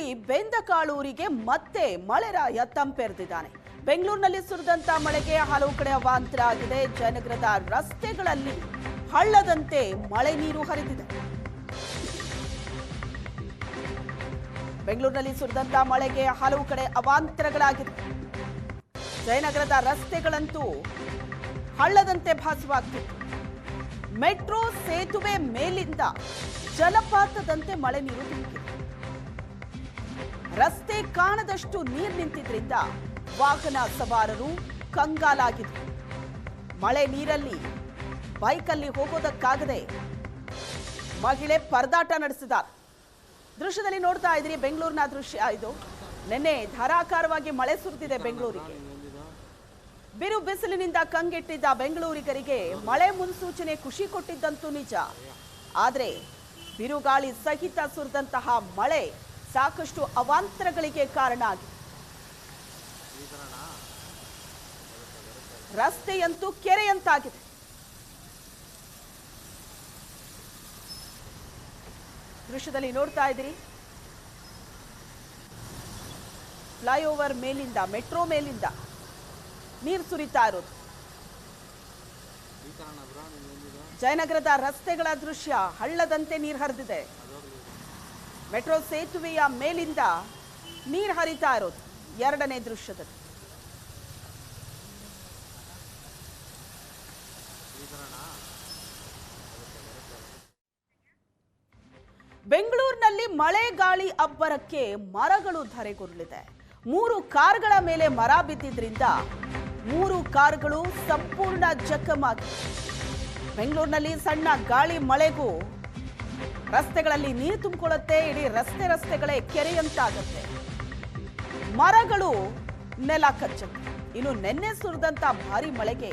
ಬೆಂಗಳೂರಿನಲ್ಲಿ ಬೆಂದಕಾಳೂರಿಗೆ ಮತ್ತೆ ಮಳೆರಾಯ ತಂಪೆರೆದಿದ್ದಾನೆ. ಬೆಂಗಳೂರಿನಲ್ಲಿ ಸುರಿದಂತ ಮಳೆಗೆ ಹಲವು ಕಡೆ ಅವಾಂತರ ಆಗಿದೆ. ಜಯನಗರದ ರಸ್ತೆಗಳಲ್ಲಿ ಹಳ್ಳದಂತೆ ಮಳೆ ನೀರು ಹರಿದಿದೆ. ಬೆಂಗಳೂರಿನಲ್ಲಿ ಸುರಿದಂತ ಮಳೆಗೆ ಹಲವು ಕಡೆ ಅವಾಂತರಗಳಾಗಿದೆ. ಜಯನಗರದ ರಸ್ತೆಗಳಂತೂ ಹಳ್ಳದಂತೆ ಭಾಸವಾಗ್ತಿತ್ತು. ಮೆಟ್ರೋ ಸೇತುವೆ ಮೇಲಿಂದ ಜಲಪಾತದಂತೆ ಮಳೆ ನೀರು ಧುಮುಕಿದೆ. ರಸ್ತೆ ಕಾಣದಷ್ಟು ನೀರು ನಿಂತಿದ್ರಿಂದ ವಾಹನ ಸವಾರರು ಕಂಗಾಲಾಗಿದ್ರು. ಮಳೆ ನೀರಲ್ಲಿ ಬೈಕಲ್ಲಿ ಹೋಗೋದಕ್ಕಾಗದೆ ಮಹಿಳೆ ಪರದಾಟ ನಡೆಸಿದ್ದಾರೆ. ದೃಶ್ಯದಲ್ಲಿ ನೋಡ್ತಾ ಇದ್ರಿ, ಬೆಂಗಳೂರಿನ ದೃಶ್ಯ ಇದು. ನಿನ್ನೆ ಧಾರಾಕಾರವಾಗಿ ಮಳೆ ಸುರಿದಿದೆ ಬೆಂಗಳೂರಿಗೆ. ಬಿರು ಬಿಸಿಲಿನಿಂದ ಕಂಗೆಟ್ಟಿದ್ದ ಬೆಂಗಳೂರಿಗರಿಗೆ ಮಳೆ ಮುನ್ಸೂಚನೆ ಖುಷಿ ಕೊಟ್ಟಿದ್ದಂತೂ ನಿಜ. ಆದರೆ ಬಿರುಗಾಳಿ ಸಹಿತ ಸುರಿದಂತಹ ಮಳೆ ಸಾಕಷ್ಟು ಅವಾಂತರಗಳಿಗೆ ಕಾರಣ ಆಗಿದೆ. ರಸ್ತೆಯಂತೂ ಕೆರೆಯಂತಾಗಿದೆ. ದೃಶ್ಯದಲ್ಲಿ ನೋಡ್ತಾ ಇದ್ದೀರಿ, ಫ್ಲೈಓವರ್ ಮೇಲಿಂದ, ಮೆಟ್ರೋ ಮೇಲಿಂದ ನೀರು ಸುರಿತಾ ಇರೋದು. ಜಯನಗರದ ರಸ್ತೆಗಳ ದೃಶ್ಯ, ಹಳ್ಳದಂತೆ ನೀರು ಹರಿದಿದೆ. ಮೆಟ್ರೋ ಸೇತುವೆಯ ಮೇಲಿಂದ ನೀರು ಹರಿತಾ ಇರೋದು ಎರಡನೇ ದೃಶ್ಯದಲ್ಲಿ. ಬೆಂಗಳೂರಿನಲ್ಲಿ ಮಳೆ ಗಾಳಿ ಅಬ್ಬರಕ್ಕೆ ಮರಗಳು ಧರೆಗುರುಳಿದೆ. 3 ಕಾರುಗಳ ಮೇಲೆ ಮರ ಬಿದ್ದಿದ್ರಿಂದ 3 ಕಾರುಗಳು ಸಂಪೂರ್ಣ ಜಖಮಾಗಿವೆ. ಬೆಂಗಳೂರಿನಲ್ಲಿ ಸಣ್ಣ ಗಾಳಿ ಮಳೆಗೂ ರಸ್ತೆಗಳಲ್ಲಿ ನೀರು ತುಂಬಿಕೊಳ್ಳುತ್ತೆ. ಇಡೀ ರಸ್ತೆಗಳೇ ಕೆರೆಯಂತಾಗತ್ತೆ. ಮರಗಳು ನೆಲ ಕಚ್ಚುತ್ತೆ. ಇನ್ನು ನಿನ್ನೆ ಸುರಿದಂತ ಭಾರಿ ಮಳೆಗೆ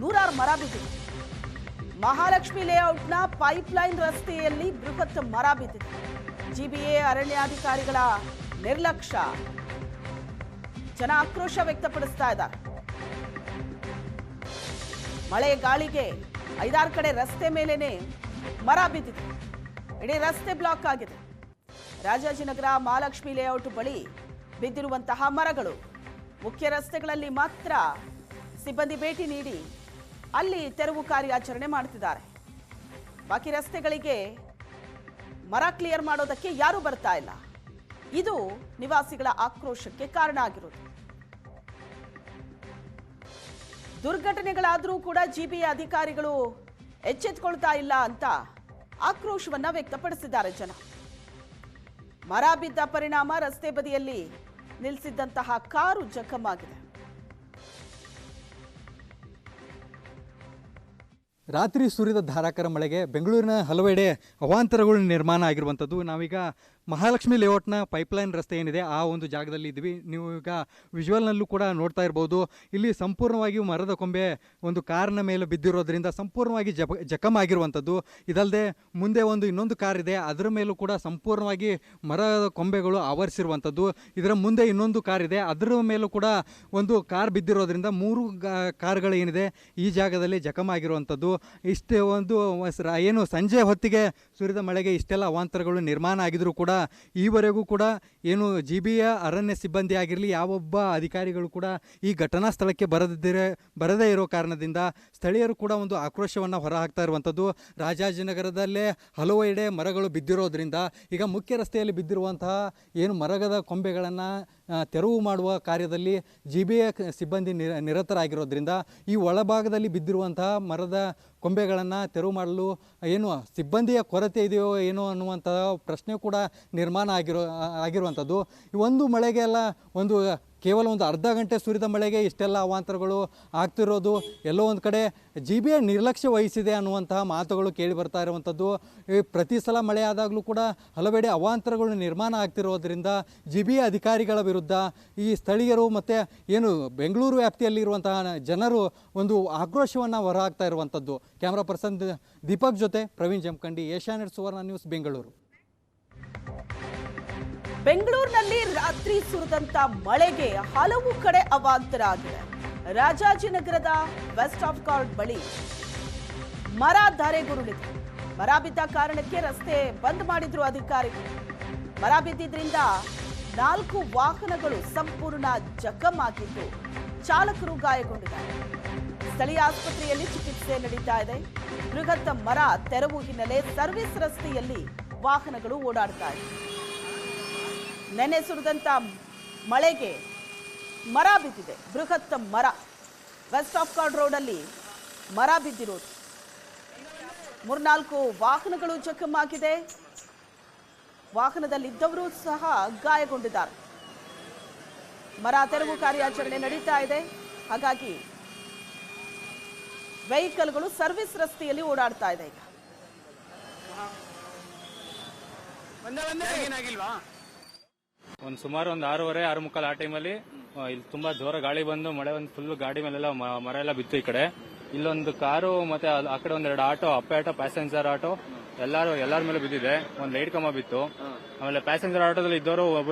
100 ಮರ ಬಿದ್ದಿದೆ. ಮಹಾಲಕ್ಷ್ಮಿ ಲೇಔಟ್ನ ಪೈಪ್ಲೈನ್ ರಸ್ತೆಯಲ್ಲಿ ಬೃಹತ್ ಮರ ಬಿದ್ದಿದೆ. ಜಿಬಿಎ ಅರಣ್ಯಾಧಿಕಾರಿಗಳ ನಿರ್ಲಕ್ಷ್ಯ, ಜನ ಆಕ್ರೋಶ ವ್ಯಕ್ತಪಡಿಸ್ತಾ ಇದ್ದಾರೆ. ಮಳೆ ಗಾಳಿಗೆ 5-6 ಕಡೆ ರಸ್ತೆ ಮೇಲೇನೆ ಮರ ಬಿದ್ದಿದೆ. ಇಡೀ ರಸ್ತೆ ಬ್ಲಾಕ್ ಆಗಿದೆ. ರಾಜಾಜಿನಗರ ಮಹಾಲಕ್ಷ್ಮಿ ಲೇಔಟ್ ಬಳಿ ಬಿದ್ದಿರುವಂತಹ ಮರಗಳು. ಮುಖ್ಯ ರಸ್ತೆಗಳಲ್ಲಿ ಮಾತ್ರ ಸಿಬ್ಬಂದಿ ಭೇಟಿ ನೀಡಿ ಅಲ್ಲಿ ತೆರವು ಕಾರ್ಯಾಚರಣೆ ಮಾಡ್ತಿದ್ದಾರೆ. ಬಾಕಿ ರಸ್ತೆಗಳಿಗೆ ಮರ ಕ್ಲಿಯರ್ ಮಾಡೋದಕ್ಕೆ ಯಾರೂ ಬರ್ತಾ ಇಲ್ಲ. ಇದು ನಿವಾಸಿಗಳ ಆಕ್ರೋಶಕ್ಕೆ ಕಾರಣ ಆಗಿರೋದು. ದುರ್ಘಟನೆಗಳಾದರೂ ಕೂಡ ಜಿಬಿಎ ಅಧಿಕಾರಿಗಳು ಎಚ್ಚೆತ್ತುಕೊಳ್ತಾ ಇಲ್ಲ ಅಂತ ಆಕ್ರೋಶವನ್ನ ವ್ಯಕ್ತಪಡಿಸಿದ್ದಾರೆ ಜನ. ಮರ ಬಿದ್ದ ಪರಿಣಾಮ ರಸ್ತೆ ಬದಿಯಲ್ಲಿ ನಿಲ್ಲಿಸಿದ್ದಂತಹ ಕಾರು ಜಖಮಾಗಿದೆ. ರಾತ್ರಿ ಸುರಿದ ಧಾರಾಕಾರ ಮಳೆಗೆ ಬೆಂಗಳೂರಿನ ಹಲವೆಡೆ ಅವಾಂತರಗಳು ನಿರ್ಮಾಣ ಆಗಿರುವಂಥದ್ದು. ನಾವೀಗ ಮಹಾಲಕ್ಷ್ಮಿ ಲೇಔಟ್ನ ಪೈಪ್ಲೈನ್ ರಸ್ತೆ ಏನಿದೆ ಆ ಒಂದು ಜಾಗದಲ್ಲಿ ಇದ್ವಿ. ನೀವು ಈಗ ವಿಜುವಲ್ನಲ್ಲೂ ಕೂಡ ನೋಡ್ತಾ ಇರ್ಬೋದು. ಇಲ್ಲಿ ಸಂಪೂರ್ಣವಾಗಿ ಮರದ ಕೊಂಬೆ ಒಂದು ಕಾರಿನ ಮೇಲೆ ಬಿದ್ದಿರೋದ್ರಿಂದ ಸಂಪೂರ್ಣವಾಗಿ ಜಖಮಾಗಿರುವಂಥದ್ದು. ಇದಲ್ಲದೆ ಮುಂದೆ ಇನ್ನೊಂದು ಕಾರ್ ಇದೆ, ಅದರ ಮೇಲೂ ಕೂಡ ಸಂಪೂರ್ಣವಾಗಿ ಮರದ ಕೊಂಬೆಗಳು ಆವರಿಸಿರುವಂಥದ್ದು. ಇದರ ಮುಂದೆ ಇನ್ನೊಂದು ಕಾರ್ ಇದೆ, ಅದರ ಮೇಲೂ ಕೂಡ ಒಂದು ಕಾರ್ ಬಿದ್ದಿರೋದ್ರಿಂದ 3 ಕಾರುಗಳು ಏನಿದೆ ಈ ಜಾಗದಲ್ಲಿ ಜಖಮಾಗಿರುವಂಥದ್ದು. ಇಷ್ಟೇ ಏನು ಸಂಜೆ ಹೊತ್ತಿಗೆ ಸುರಿದ ಮಳೆಗೆ ಇಷ್ಟೆಲ್ಲ ಅವಾಂತರಗಳು ನಿರ್ಮಾಣ ಆಗಿದ್ರು ಕೂಡ ಈವರೆಗೂ ಕೂಡ ಏನು ಜಿಬಿಎ ಅರಣ್ಯ ಸಿಬ್ಬಂದಿ ಆಗಿರಲಿ, ಯಾವೊಬ್ಬ ಅಧಿಕಾರಿಗಳು ಕೂಡ ಈ ಘಟನಾ ಸ್ಥಳಕ್ಕೆ ಬರದೇ ಇರೋ ಕಾರಣದಿಂದ ಸ್ಥಳೀಯರು ಕೂಡ ಒಂದು ಆಕ್ರೋಶವನ್ನು ಹೊರಹಾಕ್ತಾ ಇರುವಂಥದ್ದು. ರಾಜಾಜಿನಗರದಲ್ಲೇ ಹಲವು ಎಡೆ ಮರಗಳು ಬಿದ್ದಿರೋದ್ರಿಂದ ಈಗ ಮುಖ್ಯ ರಸ್ತೆಯಲ್ಲಿ ಬಿದ್ದಿರುವಂತಹ ಏನು ಮರದ ಕೊಂಬೆಗಳನ್ನು ತೆರವು ಮಾಡುವ ಕಾರ್ಯದಲ್ಲಿ ಜಿಬಿಎ ಸಿಬ್ಬಂದಿ ನಿರತರಾಗಿರೋದ್ರಿಂದ ಈ ಒಳಭಾಗದಲ್ಲಿ ಬಿದ್ದಿರುವಂತಹ ಮರದ ಕೊಂಬೆಗಳನ್ನು ತೆರವು ಮಾಡಲು ಏನು ಸಿಬ್ಬಂದಿಯ ಕೊರತೆ ಇದೆಯೋ ಏನೋ ಅನ್ನುವಂಥ ಪ್ರಶ್ನೆ ಕೂಡ ನಿರ್ಮಾಣ ಆಗಿರುವಂಥದ್ದು. ಈ ಒಂದು ಮಳೆಗೆಲ್ಲ ಕೇವಲ ಒಂದು ಅರ್ಧ ಗಂಟೆ ಸುರಿದ ಮಳೆಗೆ ಇಷ್ಟೆಲ್ಲ ಅವಾಂತರಗಳು ಆಗ್ತಿರೋದು, ಎಲ್ಲೋ ಒಂದು ಕಡೆ ಜಿಬಿಎ ನಿರ್ಲಕ್ಷ್ಯ ವಹಿಸಿದೆ ಅನ್ನುವಂತಹ ಮಾತುಗಳು ಕೇಳಿ ಬರ್ತಾ ಇರುವಂಥದ್ದು. ಪ್ರತಿ ಸಲ ಮಳೆ ಆದಾಗಲೂ ಕೂಡ ಹಲವೆಡೆ ಅವಾಂತರಗಳು ನಿರ್ಮಾಣ ಆಗ್ತಿರೋದ್ರಿಂದ ಜಿಬಿಎ ಅಧಿಕಾರಿಗಳ ವಿರುದ್ಧ ಈ ಸ್ಥಳೀಯರು ಮತ್ತು ಏನು ಬೆಂಗಳೂರು ವ್ಯಾಪ್ತಿಯಲ್ಲಿರುವಂತಹ ಜನರು ಒಂದು ಆಕ್ರೋಶವನ್ನು ಹೊರಹಾಕ್ತಾ ಇರುವಂಥದ್ದು. ಕ್ಯಾಮ್ರಾ ಪರ್ಸನ್ ದೀಪಕ್ ಜೊತೆ ಪ್ರವೀಣ್ ಜಮಖಂಡಿ, ಏಷ್ಯಾನೆಟ್ ಸುವರ್ಣ ನ್ಯೂಸ್, ಬೆಂಗಳೂರು. ಬೆಂಗಳೂರಿನಲ್ಲಿ ರಾತ್ರಿ ಸುರಿದಂತ ಮಳೆಗೆ ಹಲವು ಕಡೆ ಅವಾಂತರ ಆಗಿದೆ. ರಾಜಾಜಿನಗರದ ವೆಸ್ಟ್ ಆಫ್ ಕಾರ್ಡ್ ಬಳಿ ಮರ ಧರೆಗುರುಳಿದೆ. ಮರ ಬಿದ್ದ ಕಾರಣಕ್ಕೆ ರಸ್ತೆ ಬಂದ್ ಮಾಡಿದ್ರು ಅಧಿಕಾರಿಗಳು. ಮರ ಬಿದ್ದಿದ್ರಿಂದ 4 ವಾಹನಗಳು ಸಂಪೂರ್ಣ ಜಖಂ ಆಗಿದ್ದು ಚಾಲಕರು ಗಾಯಗೊಂಡಿದ್ದಾರೆ. ಸ್ಥಳೀಯ ಆಸ್ಪತ್ರೆಯಲ್ಲಿ ಚಿಕಿತ್ಸೆ ನಡೀತಾ ಇದೆ. ಬೃಹತ್ ಮರ ತೆರವು ಹಿನ್ನೆಲೆ ಸರ್ವಿಸ್ ರಸ್ತೆಯಲ್ಲಿ ವಾಹನಗಳು ಓಡಾಡ್ತಾ ಇದೆ. ನೆನೆ ಸುರಿದಂತ ಮಳೆಗೆ ಮರ ಬಿದ್ದಿದೆ. ಬೃಹತ್ ಮರ ವೆಸ್ಟ್ ಆಫ್ ಕಾರ್ಡ್ ರೋಡ್ ಅಲ್ಲಿ ಮರ ಬಿದ್ದಿರೋದು. 3-4 ವಾಹನಗಳು ಜಖಂ ಆಗಿದೆ. ವಾಹನದಲ್ಲಿದ್ದವರು ಸಹ ಗಾಯಗೊಂಡಿದ್ದಾರೆ. ಮರ ತೆರವು ಕಾರ್ಯಾಚರಣೆ ನಡೀತಾ ಇದೆ. ಹಾಗಾಗಿ ವೆಹಿಕಲ್ಗಳು ಸರ್ವಿಸ್ ರಸ್ತೆಯಲ್ಲಿ ಓಡಾಡ್ತಾ ಇದೆ. ಈಗ ಸುಮಾರು 6:30 ಆ ಟೈಮಲ್ಲಿ ಇಲ್ಲಿ ತುಂಬಾ ಜೋರ ಗಾಳಿ ಬಂದು ಮಳೆ ಒಂದು ಫುಲ್ ಗಾಡಿ ಮೇಲೆಲ್ಲ ಮರ ಎಲ್ಲ ಬಿತ್ತು. ಈ ಕಡೆ ಇಲ್ಲೊಂದು ಕಾರು ಮತ್ತೆ ಆ ಕಡೆ 2 auto, Ape auto, passenger auto ಎಲ್ಲರ ಮೇಲೆ ಬಿದ್ದಿದೆ. ಒಂದು ಲೈಟ್ ಕಂಬ ಬಿತ್ತು. ಆಮೇಲೆ ಪ್ಯಾಸೆಂಜರ್ ಆಟೋದಲ್ಲಿ ಇದ್ದವರು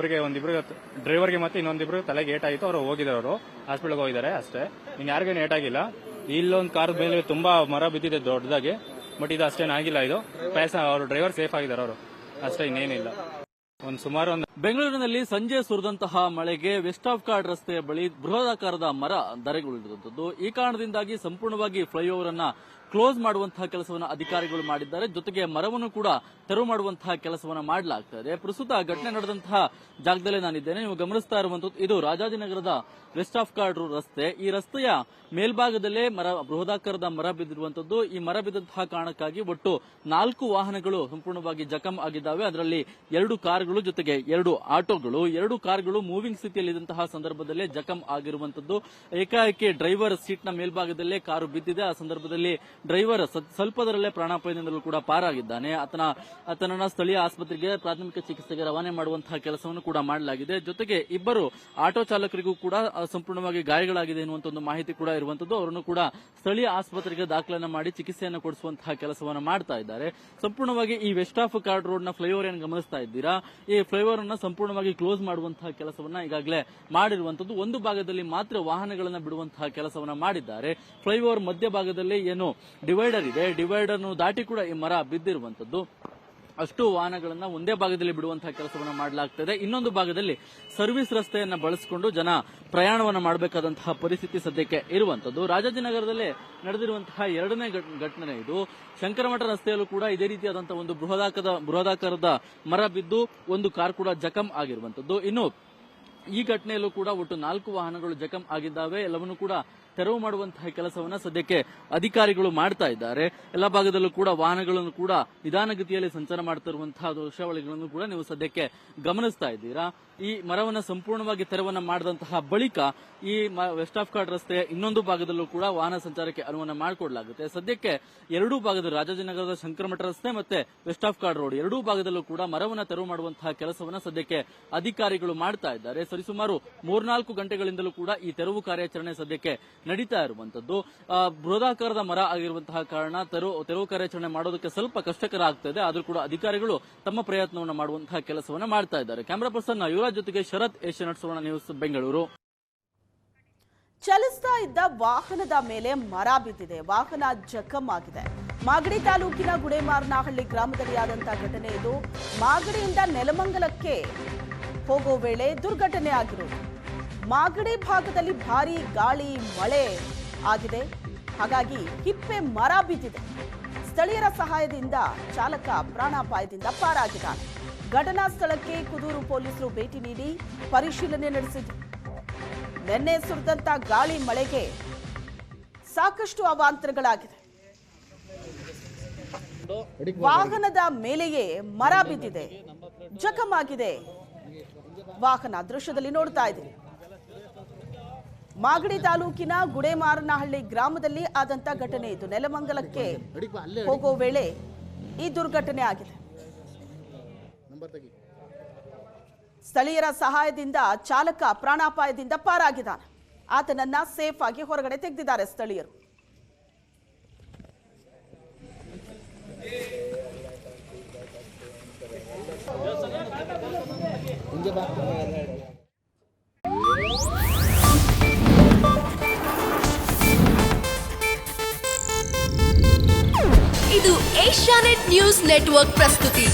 ಒಂದಿಬ್ರಿಗೆ ಡ್ರೈವರ್ಗೆ ಮತ್ತೆ ಇನ್ನೊಂದಿಬ್ರಿಗೆ ತಲೆಗೆ ಏಟಾಗಿತ್ತು. ಅವರು ಹೋಗಿದ್ದಾರೆ, ಅವರು ಹಾಸ್ಪಿಟಲ್ಗೆ ಹೋಗಿದ್ದಾರೆ ಅಷ್ಟೇ. ಇನ್ನು ಯಾರಿಗೇನು ಏಟಾಗಿಲ್ಲ. ಇಲ್ಲೊಂದು ಕಾರ್ ಮೇಲೆ ತುಂಬಾ ಮರ ಬಿದ್ದಿದೆ ದೊಡ್ಡದಾಗಿ. ಬಟ್ ಇದು ಅಷ್ಟೇನಾಗಿಲ್ಲ. ಇದು ಅವರು ಡ್ರೈವರ್ ಸೇಫ್ ಆಗಿದ್ದಾರೆ, ಅವರು ಅಷ್ಟೇ, ಇನ್ನೇನಿಲ್ಲ. ಸುಮಾರು ಬೆಂಗಳೂರಿನಲ್ಲಿ ಸಂಜೆ ಸುರಿದಂತಹ ಮಳೆಗೆ ವೆಸ್ಟ್ ಆಫ್ ಕಾರ್ಡ್ ರಸ್ತೆಯ ಬಳಿ ಬೃಹದಾಕಾರದ ಮರ ಧರೆಗುರುಳಿರುವಂತದ್ದು. ಈ ಕಾರಣದಿಂದಾಗಿ ಸಂಪೂರ್ಣವಾಗಿ ಫ್ಲೈಓವರ್ ಅನ್ನ ಕ್ಲೋಸ್ ಮಾಡುವಂತಹ ಕೆಲಸವನ್ನು ಅಧಿಕಾರಿಗಳು ಮಾಡಿದ್ದಾರೆ. ಜೊತೆಗೆ ಮರವನ್ನು ಕೂಡ ತೆರವು ಮಾಡುವಂತಹ ಕೆಲಸವನ್ನು ಮಾಡಲಾಗ್ತದೆ. ಪ್ರಸ್ತುತ ಘಟನೆ ನಡೆದಂತಹ ಜಾಗದಲ್ಲೇ ನಾನಿದ್ದೇನೆ. ನೀವು ಗಮನಿಸ್ತಾ ಇರುವಂತದ್ದು ಇದು ರಾಜಾಜಿನಗರದ ವೆಸ್ಟ್ ಆಫ್ ಕಾರ್ಡ್ ರಸ್ತೆ. ಈ ರಸ್ತೆಯ ಮೇಲ್ಭಾಗದಲ್ಲೇ ಬೃಹದಾಕಾರದ ಮರ ಬಿದ್ದಿರುವಂತದ್ದು. ಈ ಮರ ಬಿದ್ದಂತಹ ಕಾರಣಕ್ಕಾಗಿ ಒಟ್ಟು 4 ವಾಹನಗಳು ಸಂಪೂರ್ಣವಾಗಿ ಜಖಂ ಆಗಿದ್ದಾವೆ. ಅದರಲ್ಲಿ 2 ಕಾರುಗಳು ಜೊತೆಗೆ 2 ಆಟೋಗಳು. 2 ಕಾರುಗಳು ಮೂವಿಂಗ್ ಸ್ಥಿತಿಯಲ್ಲಿದ್ದಂತಹ ಸಂದರ್ಭದಲ್ಲೇ ಜಖಂ ಆಗಿರುವಂತದ್ದು. ಏಕಾಏಕಿ ಡ್ರೈವರ್ ಸೀಟ್ನ ಮೇಲ್ಭಾಗದಲ್ಲೇ ಕಾರು ಬಿದ್ದಿದೆ. ಆ ಸಂದರ್ಭದಲ್ಲಿ ಡ್ರೈವರ್ ಸ್ವಲ್ಪದರಲ್ಲೇ ಪ್ರಾಣಾಪಾಯದಿಂದಲೂ ಕೂಡ ಪಾರಾಗಿದ್ದಾನೆ. ಆತನನ್ನ ಸ್ಥಳೀಯ ಆಸ್ಪತ್ರೆಗೆ ಪ್ರಾಥಮಿಕ ಚಿಕಿತ್ಸೆಗೆ ರವಾನೆ ಮಾಡುವಂತಹ ಕೆಲಸವನ್ನು ಕೂಡ ಮಾಡಲಾಗಿದೆ. ಜೊತೆಗೆ ಇಬ್ಬರು ಆಟೋ ಚಾಲಕರಿಗೂ ಕೂಡ ಸಂಪೂರ್ಣವಾಗಿ ಗಾಯಗಳಾಗಿದೆ ಎನ್ನುವಂತ ಒಂದು ಮಾಹಿತಿ ಕೂಡ ಇರುವಂತದ್ದು. ಅವರನ್ನು ಕೂಡ ಸ್ಥಳೀಯ ಆಸ್ಪತ್ರೆಗೆ ದಾಖಲನ್ನ ಮಾಡಿ ಚಿಕಿತ್ಸೆಯನ್ನು ಕೊಡಿಸುವಂತಹ ಕೆಲಸವನ್ನು ಮಾಡ್ತಾ ಇದ್ದಾರೆ. ಸಂಪೂರ್ಣವಾಗಿ ಈ ವೆಸ್ಟ್ ಆಫ್ ಕಾರ್ಡ್ ರೋಡ್ ನ ಫ್ಲೈಓವರ್ ಏನು ಗಮನಿಸ್ತಾ ಇದ್ದೀರಾ, ಈ ಫ್ಲೈಓವರ್ ಅನ್ನ ಸಂಪೂರ್ಣವಾಗಿ ಕ್ಲೋಸ್ ಮಾಡುವಂತಹ ಕೆಲಸವನ್ನ ಈಗಾಗಲೇ ಮಾಡಿರುವಂತದ್ದು. ಒಂದು ಭಾಗದಲ್ಲಿ ಮಾತ್ರ ವಾಹನಗಳನ್ನು ಬಿಡುವಂತಹ ಕೆಲಸವನ್ನ ಮಾಡಿದ್ದಾರೆ. ಫ್ಲೈಓವರ್ ಮಧ್ಯಭಾಗದಲ್ಲಿ ಏನು ಡಿವೈಡರ್ ಇದೆ, ಡಿವೈಡರ್ ದಾಟಿ ಕೂಡ ಈ ಮರ ಬಿದ್ದಿರುವಂತದ್ದು. ಅಷ್ಟು ವಾಹನಗಳನ್ನ ಒಂದೇ ಭಾಗದಲ್ಲಿ ಬಿಡುವಂತಹ ಕೆಲಸವನ್ನು ಮಾಡಲಾಗ್ತದೆ. ಇನ್ನೊಂದು ಭಾಗದಲ್ಲಿ ಸರ್ವಿಸ್ ರಸ್ತೆಯನ್ನ ಬಳಸಿಕೊಂಡು ಜನ ಪ್ರಯಾಣವನ್ನು ಮಾಡಬೇಕಾದಂತಹ ಪರಿಸ್ಥಿತಿ ಸದ್ಯಕ್ಕೆ ಇರುವಂತದ್ದು. ರಾಜಾಜಿನಗರದಲ್ಲಿ ನಡೆದಿರುವಂತಹ 2ನೇ ಘಟನೆ ಇದು. ಶಂಕರಮಠ ರಸ್ತೆಯಲ್ಲೂ ಕೂಡ ಇದೇ ರೀತಿಯಾದಂತಹ ಒಂದು ಬೃಹದಾಕಾರದ ಮರ ಬಿದ್ದು ಒಂದು ಕಾರ್ ಕೂಡ ಜಖಂ ಆಗಿರುವಂತದ್ದು. ಇನ್ನು ಈ ಘಟನೆಯಲ್ಲೂ ಕೂಡ ಒಟ್ಟು 4 ವಾಹನಗಳು ಜಖಂ ಆಗಿದ್ದಾವೆ. ಎಲ್ಲವನ್ನೂ ಕೂಡ ತೆರವು ಮಾಡುವಂತಹ ಕೆಲಸವನ್ನ ಸದ್ಯಕ್ಕೆ ಅಧಿಕಾರಿಗಳು ಮಾಡ್ತಾ ಇದ್ದಾರೆ. ಎಲ್ಲ ಭಾಗದಲ್ಲೂ ಕೂಡ ವಾಹನಗಳನ್ನು ಕೂಡ ನಿಧಾನಗತಿಯಲ್ಲಿ ಸಂಚಾರ ಮಾಡ್ತಿರುವಂತಹ ದೃಶ್ಯಾವಳಿಗಳನ್ನು ಕೂಡ ನೀವು ಸದ್ಯಕ್ಕೆ ಗಮನಿಸ್ತಾ ಇದ್ದೀರಾ. ಈ ಮರವನ್ನು ಸಂಪೂರ್ಣವಾಗಿ ತೆರವನ್ನ ಮಾಡಿದಂತಹ ಬಳಿಕ ಈ ವೆಸ್ಟ್ ಆಫ್ ಕಾರ್ಡ್ ರಸ್ತೆಯ ಇನ್ನೊಂದು ಭಾಗದಲ್ಲೂ ಕೂಡ ವಾಹನ ಸಂಚಾರಕ್ಕೆ ಅನುವನ್ನ ಮಾಡಿಕೊಡಲಾಗುತ್ತೆ. ಸದ್ಯಕ್ಕೆ 2 ಭಾಗದ ರಾಜಾಜಿನಗರದ ಶಂಕರಮಠ ರಸ್ತೆ ಮತ್ತೆ ವೆಸ್ಟ್ ಆಫ್ ಕಾರ್ಡ್ ರೋಡ್ 2 ಭಾಗದಲ್ಲೂ ಕೂಡ ಮರವನ್ನು ತೆರವು ಮಾಡುವಂತಹ ಕೆಲಸವನ್ನ ಸದ್ಯಕ್ಕೆ ಅಧಿಕಾರಿಗಳು ಮಾಡ್ತಾ ಇದ್ದಾರೆ. ಸರಿಸುಮಾರು 3-4 ಗಂಟೆಗಳಿಂದಲೂ ಕೂಡ ಈ ತೆರವು ಕಾರ್ಯಾಚರಣೆ ಸದ್ಯಕ್ಕೆ ನಡೀತಾ ಇರುವಂತದ್ದು. ಬೃಹದಾಕಾರದ ಮರ ಆಗಿರುವಂತಹ ಕಾರಣ ತೆರವು ಕಾರ್ಯಾಚರಣೆ ಮಾಡೋದಕ್ಕೆ ಸ್ವಲ್ಪ ಕಷ್ಟಕರ ಆಗ್ತದೆ. ಆದರೂ ಕೂಡ ಅಧಿಕಾರಿಗಳು ತಮ್ಮ ಪ್ರಯತ್ನವನ್ನು ಮಾಡುವಂತಹ ಕೆಲಸವನ್ನ ಮಾಡ್ತಾ ಇದ್ದಾರೆ. ಕ್ಯಾಮರಾ ಪರ್ಸನ್ ಯುವರಾಜ್ ಜೊತೆಗೆ ಶರತ್, ಏಷ್ಯಾನೆಟ್ ಸುವರ್ಣ ನ್ಯೂಸ್, ಬೆಂಗಳೂರು. ಚಲಿಸ್ತಾ ಇದ್ದ ವಾಹನದ ಮೇಲೆ ಮರ ಬಿದ್ದಿದೆ. ವಾಹನ ಜಖಂ ಆಗಿದೆ. ಮಾಗಡಿ ತಾಲೂಕಿನ ಗುಡೇಮಾರನಹಳ್ಳಿ ಗ್ರಾಮದಲ್ಲಿ ಆದಂತಹ ಘಟನೆ ಇದು. ಮಾಗಡಿಯಿಂದ ನೆಲಮಂಗಲಕ್ಕೆ ಹೋಗೋ ವೇಳೆ ದುರ್ಘಟನೆ ಆಗಿರೋದು. ಮಾಗಡಿ ಭಾಗದಲ್ಲಿ ಭಾರೀ ಗಾಳಿ ಮಳೆ ಆಗಿದೆ. ಹಾಗಾಗಿ ಹಿಪ್ಪೆ ಮರ ಬಿದ್ದಿದೆ. ಸ್ಥಳೀಯರ ಸಹಾಯದಿಂದ ಚಾಲಕ ಪ್ರಾಣಾಪಾಯದಿಂದ ಪಾರಾಗಿದ್ದಾನೆ. ಘಟನಾ ಸ್ಥಳಕ್ಕೆ ಕುದೂರು ಪೊಲೀಸರು ಭೇಟಿ ನೀಡಿ ಪರಿಶೀಲನೆ ನಡೆಸಿದರು. ನಿನ್ನೆ ಸುರಿದಂತ ಗಾಳಿ ಮಳೆಗೆ ಸಾಕಷ್ಟು ಅವಾಂತರಗಳಾಗಿದೆ. ವಾಹನದ ಮೇಲೆಯೇ ಮರ ಬಿದ್ದಿದೆ, ಜಖಂ ಆಗಿದೆ. ವಾಹನ ದೃಶ್ಯದಲ್ಲಿ ನೋಡ್ತಾ ಇದ್ದೀರಿ. ಮಾಗಡಿ ತಾಲೂಕಿನ ಗುಡೇಮಾರನಹಳ್ಳಿ ಗ್ರಾಮದಲ್ಲಿ ಆದಂತ ಘಟನೆ ಇದು. ನೆಲಮಂಗಲಕ್ಕೆ ಹೋಗೋ ವೇಳೆ ಈ ದುರ್ಘಟನೆ ಆಗಿದೆ. ಸ್ಥಳೀಯರ ಸಹಾಯದಿಂದ ಚಾಲಕ ಪ್ರಾಣಾಪಾಯದಿಂದ ಪಾರಾಗಿದ್ದಾನೆ. ಆತನನ್ನ ಸೇಫ್ ಆಗಿ ಹೊರಗಡೆ ತೆಗೆದಿದ್ದಾರೆ ಸ್ಥಳೀಯರು. ಇದು ಏಷ್ಯಾನೆಟ್ ನ್ಯೂಸ್ ನೆಟ್ವರ್ಕ್ ಪ್ರಸ್ತುತಿ.